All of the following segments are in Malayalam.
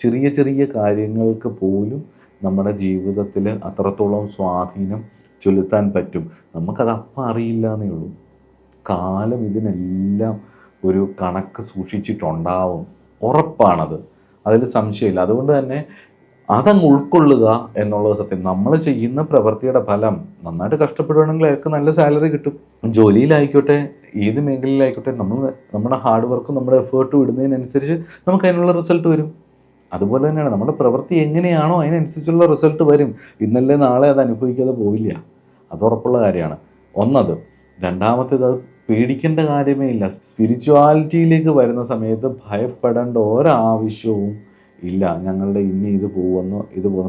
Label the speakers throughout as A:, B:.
A: ചെറിയ ചെറിയ കാര്യങ്ങൾക്ക് പോലും നമ്മുടെ ജീവിതത്തിൽ അത്രത്തോളം സ്വാധീനം ചെലുത്താൻ പറ്റും. നമുക്കത് അപ്പം അറിയില്ല എന്നേ ഉള്ളൂ. കാലം ഇതിനെല്ലാം ഒരു കണക്ക് സൂക്ഷിച്ചിട്ടുണ്ടാവും, ഉറപ്പാണത്, അതിൽ സംശയമില്ല. അതുകൊണ്ട് തന്നെ അതങ്ങ് ഉൾക്കൊള്ളുക എന്നുള്ളത് സത്യം. നമ്മൾ ചെയ്യുന്ന പ്രവൃത്തിയുടെ ഫലം, നന്നായിട്ട് കഷ്ടപ്പെടുകയാണെങ്കിൽ അയാൾക്ക് നല്ല സാലറി കിട്ടും. ജോലിയിലായിക്കോട്ടെ, ഏത് മേഖലയിലായിക്കോട്ടെ, നമ്മുടെ ഹാർഡ് വർക്കും നമ്മുടെ എഫേർട്ടും ഇടുന്നതിനനുസരിച്ച് നമുക്ക് അതിനുള്ള റിസൾട്ട് വരും. അതുപോലെ തന്നെയാണ് നമ്മുടെ പ്രവൃത്തി എങ്ങനെയാണോ അതിനനുസരിച്ചുള്ള റിസൾട്ട് വരും. ഇന്നല്ലേ നാളെ അത് അനുഭവിക്കാതെ പോവില്ല, അത് ഉറപ്പുള്ള കാര്യമാണ്. ഒന്നത്. രണ്ടാമത്തേത്, അത് പേടിക്കേണ്ട കാര്യമേ ഇല്ല. സ്പിരിച്വാലിറ്റിയിലേക്ക് വരുന്ന സമയത്ത് ഭയപ്പെടേണ്ട ഒരാവശ്യവും ഇല്ല. ഞങ്ങളുടെ ഇനി ഇത് പോകുന്നു.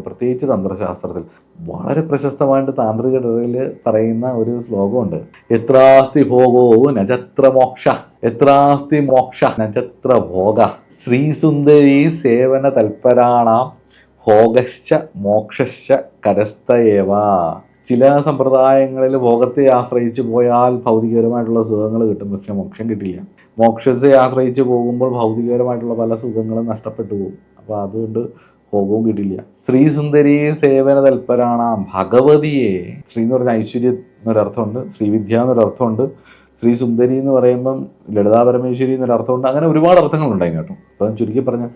A: പ്രത്യേകിച്ച് തന്ത്രശാസ്ത്രത്തിൽ വളരെ പ്രശസ്തമായിട്ട് താന്ത്രികതയിൽ പറയുന്ന ഒരു ശ്ലോകമുണ്ട്. എത്രാസ്തി ഭോഗോ നചത്ര മോക്ഷ, എത്രാസ്തി മോക്ഷ നചത്ര ഭോഗ, ശ്രീസുന്ദരീ സേവന തൽപരാണാം ഭോഗശ്ച മോക്ഷശ്ച കരസ്ഥയേവ. ചില സമ്പ്രദായങ്ങളിൽ ഭോഗത്തെ ആശ്രയിച്ച് പോയാൽ ഭൗതികപരമായിട്ടുള്ള സുഖങ്ങൾ കിട്ടും, പക്ഷെ മോക്ഷം കിട്ടില്ല. മോക്ഷത്തെ ആശ്രയിച്ച് പോകുമ്പോൾ ഭൗതികപരമായിട്ടുള്ള പല സുഖങ്ങളും നഷ്ടപ്പെട്ടു പോകും. അപ്പോൾ അതുകൊണ്ട് ഭോഗവും കിട്ടില്ല. ശ്രീസുന്ദരി സേവന തൽപരാണാം, ഭഗവതിയെ, ശ്രീ എന്ന് പറഞ്ഞ ഐശ്വര്യം എന്നൊരർത്ഥമുണ്ട്, ശ്രീവിദ്യ എന്നൊരർത്ഥമുണ്ട്, ശ്രീസുന്ദരി എന്ന് പറയുമ്പം ലളിതാ പരമേശ്വരി എന്നൊരർത്ഥമുണ്ട്. അങ്ങനെ ഒരുപാട് അർത്ഥങ്ങളുണ്ട് അതിനകത്തും. അപ്പം ചുരുക്കി പറഞ്ഞ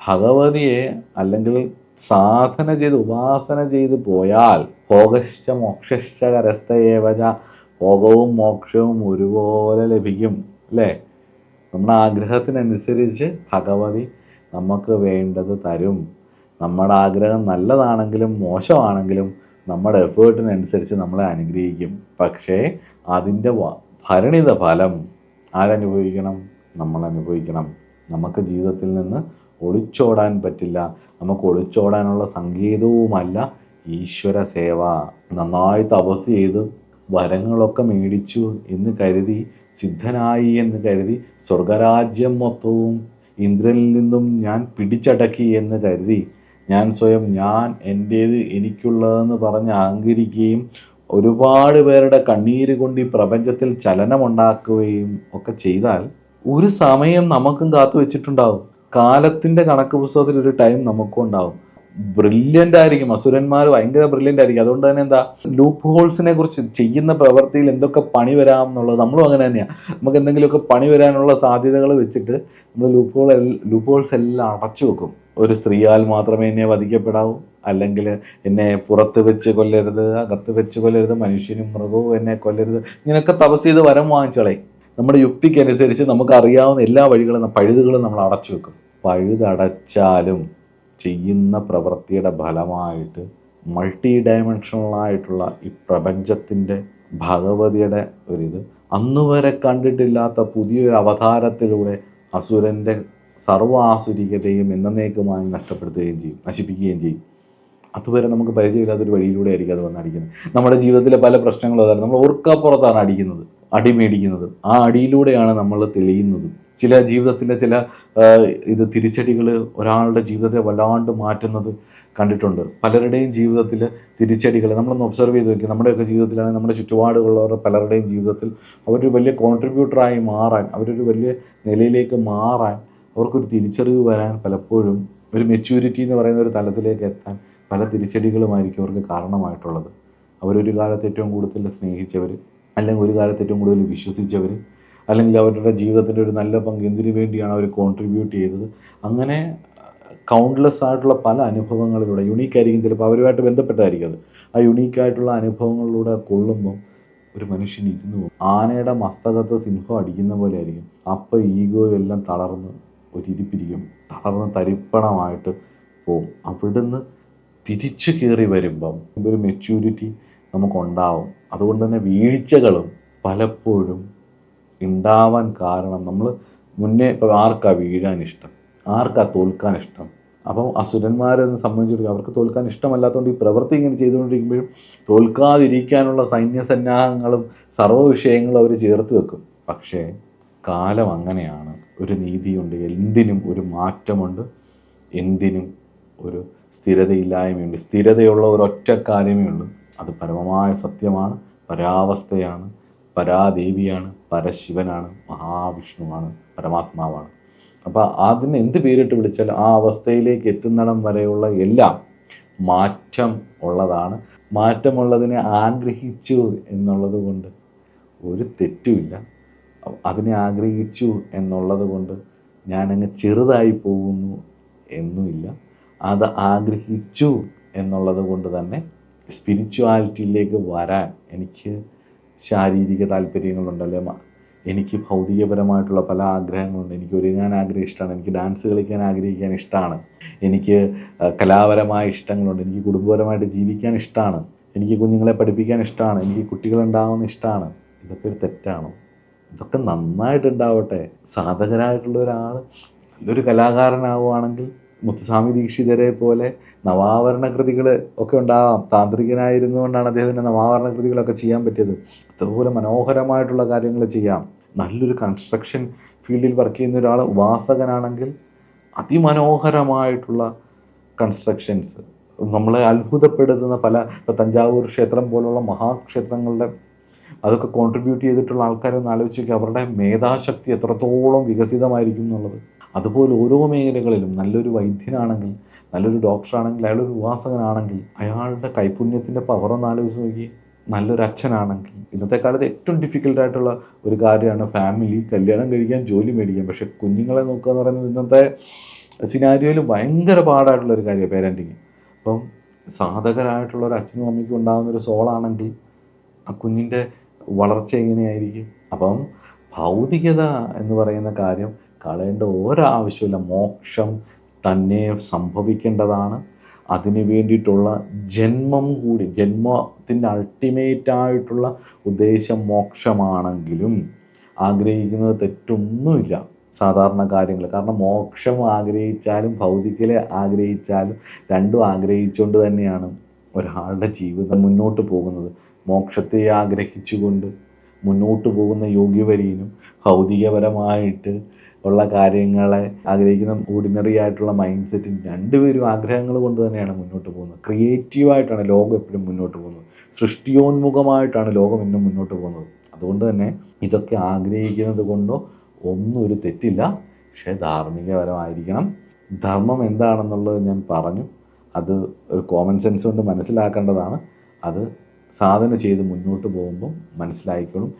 A: ഭഗവതിയെ അല്ലെങ്കിൽ സാധന ചെയ്ത് ഉപാസന ചെയ്ത് പോയാൽ ഭോഗശ്ച മോക്ഷശ്ച കരസ്ഥയേവച, ഭോഗവും മോക്ഷവും ഒരുപോലെ ലഭിക്കും. അല്ലേ? നമ്മുടെ ആഗ്രഹത്തിനനുസരിച്ച് ഭഗവതി നമുക്ക് വേണ്ടത് തരും. നമ്മുടെ ആഗ്രഹം നല്ലതാണെങ്കിലും മോശമാണെങ്കിലും നമ്മുടെ എഫേർട്ടിനനുസരിച്ച് നമ്മളെ അനുഗ്രഹിക്കും. പക്ഷേ അതിൻ്റെ ഭരണിത ഫലം ആരനുഭവിക്കണം? നമ്മൾ അനുഭവിക്കണം. നമുക്ക് ജീവിതത്തിൽ നിന്ന് ഒളിച്ചോടാൻ പറ്റില്ല. നമുക്ക് ഒളിച്ചോടാനുള്ള സങ്കേതവുമല്ല ഈശ്വര സേവ. നന്നായി തപസ് ചെയ്ത് വരങ്ങളൊക്കെ മേടിച്ചു എന്ന് കരുതി, സിദ്ധനായി എന്ന് കരുതി, സ്വർഗരാജ്യം മൊത്തവും ഇന്ദ്രനിൽ നിന്നും ഞാൻ പിടിച്ചടക്കി എന്ന് കരുതി, ഞാൻ സ്വയം എൻ്റേത് എനിക്കുള്ളതെന്ന് പറഞ്ഞ് അഹങ്കരിക്കുകയും ഒരുപാട് പേരുടെ കണ്ണീര് കൊണ്ട് ഈ പ്രപഞ്ചത്തിൽ ചലനമുണ്ടാക്കുകയും ഒക്കെ ചെയ്താൽ ഒരു സമയം നമുക്കും കാത്തു വെച്ചിട്ടുണ്ടാവും. കാലത്തിൻ്റെ കണക്ക് പുസ്തകത്തിൽ ഒരു ടൈം നമുക്കും ഉണ്ടാവും. ബ്രില്യൻ്റ് ആയിരിക്കും, അസുരന്മാർ ഭയങ്കര ബ്രില്യൻ്റ് ആയിരിക്കും. അതുകൊണ്ട് തന്നെ ലൂപ്പ് ഹോൾസിനെ കുറിച്ച്, ചെയ്യുന്ന പ്രവൃത്തിയിൽ എന്തൊക്കെ പണി വരാം എന്നുള്ളത് നമ്മളും അങ്ങനെ തന്നെയാണ്. നമുക്ക് എന്തെങ്കിലുമൊക്കെ പണി വരാനുള്ള സാധ്യതകൾ വെച്ചിട്ട് നമ്മൾ ലൂപ്പ് ഹോൾസ് എല്ലാം അടച്ചു വെക്കും. ഒരു സ്ത്രീയാൽ മാത്രമേ എന്നെ വധിക്കപ്പെടാവൂ, അല്ലെങ്കിൽ എന്നെ പുറത്ത് വെച്ച് കൊല്ലരുത്, അകത്ത് വെച്ച് കൊല്ലരുത്, മനുഷ്യനും മൃഗവും എന്നെ കൊല്ലരുത്, ഇങ്ങനെയൊക്കെ തപസ് ചെയ്ത് വരം വാങ്ങിച്ചോളെ. നമ്മുടെ യുക്തിക്കനുസരിച്ച് നമുക്ക് അറിയാവുന്ന എല്ലാ പഴുതുകളും നമ്മൾ അടച്ചു വെക്കും. പഴുതടച്ചാലും ചെയ്യുന്ന പ്രവൃത്തിയുടെ ഫലമായിട്ട് മൾട്ടി ഡയമെൻഷണലായിട്ടുള്ള ഈ പ്രപഞ്ചത്തിൻ്റെ ഭഗവതിയുടെ ഒരിത് അന്നുവരെ കണ്ടിട്ടില്ലാത്ത പുതിയൊരു അവതാരത്തിലൂടെ അസുരൻ്റെ സർവ്വാസുരികതയും എന്നേക്കുമായി നഷ്ടപ്പെടുത്തുകയും ചെയ്യും, നശിപ്പിക്കുകയും ചെയ്യും. അതുവരെ നമുക്ക് പരിചയമില്ലാത്തൊരു വഴിയിലൂടെ ആയിരിക്കും അത് വന്നടിക്കുന്നത്. നമ്മുടെ ജീവിതത്തിലെ പല പ്രശ്നങ്ങളും അതാണ്. നമ്മൾ ഓർക്കാപ്പുറത്താണ് അടിക്കുന്നത്, അടിമേടിക്കുന്നത്. ആ അടിയിലൂടെയാണ് നമ്മൾ തെളിയുന്നത്. ചില ജീവിതത്തിലെ ചില തിരിച്ചടികൾ ഒരാളുടെ ജീവിതത്തെ വല്ലാണ്ട് മാറ്റുന്നത് കണ്ടിട്ടുണ്ട്. പലരുടെയും ജീവിതത്തിൽ തിരിച്ചടികൾ നമ്മളൊന്ന് ഒബ്സർവ് ചെയ്ത് നോക്കി. നമ്മുടെയൊക്കെ ജീവിതത്തിലാണെങ്കിൽ നമ്മുടെ ചുറ്റുപാടുള്ളവരുടെ പലരുടെയും ജീവിതത്തിൽ അവരൊരു വലിയ കോൺട്രിബ്യൂട്ടറായി മാറാൻ, അവരൊരു വലിയ നിലയിലേക്ക് മാറാൻ, അവർക്കൊരു തിരിച്ചറിവ് വരാൻ, പലപ്പോഴും ഒരു മെച്യൂരിറ്റി എന്ന് പറയുന്ന ഒരു തലത്തിലേക്ക് എത്താൻ പല തിരിച്ചടികളുമായിരിക്കും അവർക്ക് കാരണമായിട്ടുള്ളത്. അവരൊരു കാലത്ത് ഏറ്റവും കൂടുതൽ സ്നേഹിച്ചവർ, അല്ലെങ്കിൽ ഒരു കാലത്ത് ഏറ്റവും കൂടുതൽ വിശ്വസിച്ചവർ, അല്ലെങ്കിൽ അവരുടെ ജീവിതത്തിൻ്റെ ഒരു നല്ല പങ്ക് എന്തിനു വേണ്ടിയാണ് അവർ കോൺട്രിബ്യൂട്ട് ചെയ്തത്, അങ്ങനെ കൗണ്ട്ലെസ് ആയിട്ടുള്ള പല അനുഭവങ്ങളിലൂടെ, യുണീക്കായിരിക്കും, ചിലപ്പോൾ അവരുമായിട്ട് ബന്ധപ്പെട്ടായിരിക്കും അത്, ആ യുണീക്കായിട്ടുള്ള അനുഭവങ്ങളിലൂടെ കൊള്ളുമ്പം ഒരു മനുഷ്യൻ ഇരുന്നു പോകും. ആനയുടെ മസ്തകത്ത് സിംഹം അടിക്കുന്ന പോലെ ആയിരിക്കും. അപ്പോൾ ഈഗോ എല്ലാം തളർന്ന് ഒരിരിപ്പിരിക്കും, തളർന്ന് തരിപ്പണമായിട്ട് പോവും. അവിടുന്ന് തിരിച്ചു കയറി വരുമ്പം ഒരു മെച്യൂരിറ്റി നമുക്കുണ്ടാവും. അതുകൊണ്ട് തന്നെ വീഴ്ചകളും പലപ്പോഴും ഉണ്ടാവാൻ കാരണം നമ്മൾ മുന്നേ ഇപ്പോൾ ആർക്കാ വീഴാൻ ഇഷ്ടം, ആർക്കാ തോൽക്കാൻ ഇഷ്ടം? അപ്പം അസുരന്മാരെന്ന് സംബന്ധിച്ചിടത്തോളം അവർക്ക് തോൽക്കാൻ ഇഷ്ടമല്ലാത്തതുകൊണ്ട് ഈ പ്രവൃത്തി ഇങ്ങനെ ചെയ്തുകൊണ്ടിരിക്കുമ്പോഴും തോൽക്കാതിരിക്കാനുള്ള സൈന്യസന്നാഹങ്ങളും സർവ്വ വിഷയങ്ങളും അവർ ചേർത്ത് വെക്കും. പക്ഷേ കാലം അങ്ങനെയാണ്. ഒരു നീതിയുണ്ട്, എന്തിനും ഒരു മാറ്റമുണ്ട്, എന്തിനും ഒരു സ്ഥിരതയില്ലായ്മയുണ്ട്. സ്ഥിരതയുള്ള ഒരൊറ്റ കാര്യമേ ഉള്ളൂ, അത് പരമമായ സത്യമാണ്, പരാവസ്ഥയാണ്, പരാദേവിയാണ്, പരശിവനാണ്, മഹാവിഷ്ണുവാണ്, പരമാത്മാവാണ്. അപ്പോൾ അതിന് എന്ത് പേരിട്ട് വിളിച്ചാലും ആ അവസ്ഥയിലേക്ക് എത്തുന്നിടം വരെയുള്ള എല്ലാം മാറ്റം ഉള്ളതാണ്. മാറ്റമുള്ളതിനെ ആഗ്രഹിച്ചു എന്നുള്ളത് കൊണ്ട് ഒരു തെറ്റുമില്ല. അതിനെ ആഗ്രഹിച്ചു എന്നുള്ളത് കൊണ്ട് ഞാനങ്ങ് ചെറുതായി പോകുന്നു എന്നുമില്ല. അത് ആഗ്രഹിച്ചു എന്നുള്ളത് കൊണ്ട് തന്നെ സ്പിരിച്വാലിറ്റിയിലേക്ക് വരാൻ എനിക്ക് ശാരീരിക താല്പര്യങ്ങളുണ്ടല്ലേ, എനിക്ക് ഭൗതികപരമായിട്ടുള്ള പല ആഗ്രഹങ്ങളുണ്ട്. എനിക്ക് ഒരുങ്ങാൻ ആഗ്രഹം ഇഷ്ടമാണ്, എനിക്ക് ഡാൻസ് കളിക്കാൻ ആഗ്രഹിക്കാൻ ഇഷ്ടമാണ്, എനിക്ക് കലാപരമായ ഇഷ്ടങ്ങളുണ്ട്, എനിക്ക് കുടുംബപരമായിട്ട് ജീവിക്കാൻ ഇഷ്ടമാണ്, എനിക്ക് കുഞ്ഞുങ്ങളെ പഠിപ്പിക്കാൻ ഇഷ്ടമാണ്, എനിക്ക് കുട്ടികളുണ്ടാവുന്ന ഇഷ്ടമാണ്. ഇതൊക്കെ ഒരു തെറ്റാണോ? ഇതൊക്കെ നന്നായിട്ടുണ്ടാവട്ടെ. സാധകരായിട്ടുള്ള ഒരാൾ നല്ലൊരു കലാകാരനാവുകയാണെങ്കിൽ മുത്തുസ്വാമി ദീക്ഷിതരെ പോലെ നവാവരണ കൃതികൾ ഒക്കെ ഉണ്ടാകാം. താന്ത്രികനായിരുന്നുകൊണ്ടാണ് അദ്ദേഹത്തിന് നവാവരണ കൃതികളൊക്കെ ചെയ്യാൻ പറ്റിയത്. അതുപോലെ മനോഹരമായിട്ടുള്ള കാര്യങ്ങൾ ചെയ്യാം. നല്ലൊരു കൺസ്ട്രക്ഷൻ ഫീൽഡിൽ വർക്ക് ചെയ്യുന്ന ഒരാൾ ഉപാസകനാണെങ്കിൽ അതിമനോഹരമായിട്ടുള്ള കൺസ്ട്രക്ഷൻസ്, നമ്മളെ അത്ഭുതപ്പെടുത്തുന്ന പല, ഇപ്പോൾ തഞ്ചാവൂർ ക്ഷേത്രം പോലുള്ള മഹാക്ഷേത്രങ്ങളുടെ അതൊക്കെ കോൺട്രിബ്യൂട്ട് ചെയ്തിട്ടുള്ള ആൾക്കാരൊന്ന് ആലോചിച്ച് നോക്കി, അവരുടെ മേധാശക്തി എത്രത്തോളം വികസിതമായിരിക്കും എന്നുള്ളത്. അതുപോലെ ഓരോ മേഖലകളിലും നല്ലൊരു വൈദ്യനാണെങ്കിൽ, നല്ലൊരു ഡോക്ടറാണെങ്കിൽ, അയാളൊരു ഉപാസകനാണെങ്കിൽ അയാളുടെ കൈപുണ്യത്തിൻ്റെ പവറൊന്ന് ആലോചിച്ച് നോക്കി. നല്ലൊരു അച്ഛനാണെങ്കിൽ, ഇന്നത്തെ കാലത്ത് ഏറ്റവും ഡിഫിക്കൽട്ടായിട്ടുള്ള ഒരു കാര്യമാണ് ഫാമിലി, കല്യാണം കഴിക്കാൻ, ജോലി മേടിക്കാൻ. പക്ഷേ കുഞ്ഞുങ്ങളെ നോക്കുക എന്ന് പറയുന്നത് ഇന്നത്തെ സിനാരിയോയിൽ ഭയങ്കര പാടായിട്ടുള്ളൊരു കാര്യമാണ് പേരൻറ്റിങ്. അപ്പം സാധകരായിട്ടുള്ള ഒരു അച്ഛനും അമ്മയ്ക്കും ഉണ്ടാകുന്നൊരു സോളാണെങ്കിൽ ആ കുഞ്ഞിൻ്റെ വളർച്ച എങ്ങനെയായിരിക്കും? അപ്പം ഭൗതികത എന്ന് പറയുന്ന കാര്യം കളയേണ്ട ഒരാവശ്യമില്ല. മോക്ഷം തന്നെ സംഭവിക്കേണ്ടതാണ്. അതിന് വേണ്ടിയിട്ടുള്ള ജന്മം കൂടി, ജന്മത്തിൻ്റെ അൾട്ടിമേറ്റായിട്ടുള്ള ഉദ്ദേശം മോക്ഷമാണെങ്കിലും ആഗ്രഹിക്കുന്നത് തെറ്റൊന്നുമില്ല. സാധാരണ കാര്യങ്ങൾ, കാരണം മോക്ഷം ആഗ്രഹിച്ചാലും ഭൗതികലെ ആഗ്രഹിച്ചാലും രണ്ടും ആഗ്രഹിച്ചുകൊണ്ട് തന്നെയാണ് ഒരാളുടെ ജീവിതം മുന്നോട്ട് പോകുന്നത്. മോക്ഷത്തെ ആഗ്രഹിച്ചുകൊണ്ട് മുന്നോട്ട് പോകുന്ന യോഗ്യവരീനും ഭൗതികപരമായിട്ട് ഉള്ള കാര്യങ്ങളെ ആഗ്രഹിക്കുന്ന ഓർഡിനറി ആയിട്ടുള്ള മൈൻഡ് സെറ്റും രണ്ടുപേരും ആഗ്രഹങ്ങൾ കൊണ്ട് തന്നെയാണ് മുന്നോട്ട് പോകുന്നത്. ക്രിയേറ്റീവായിട്ടാണ് ലോകം എപ്പോഴും മുന്നോട്ട് പോകുന്നത്. സൃഷ്ടിയോന്മുഖമായിട്ടാണ് ലോകം എന്നും മുന്നോട്ട് പോകുന്നത്. അതുകൊണ്ട് തന്നെ ഇതൊക്കെ ആഗ്രഹിക്കുന്നത് കൊണ്ടോ ഒന്നും ഒരു തെറ്റില്ല. പക്ഷേ ധാർമ്മികപരമായിരിക്കണം. ധർമ്മം എന്താണെന്നുള്ളത് ഞാൻ പറഞ്ഞു. അത് ഒരു കോമൺ സെൻസ് കൊണ്ട് മനസ്സിലാക്കേണ്ടതാണ്. അത് സാധന ചെയ്ത് മുന്നോട്ട് പോകുമ്പം മനസ്സിലായിക്കോളും.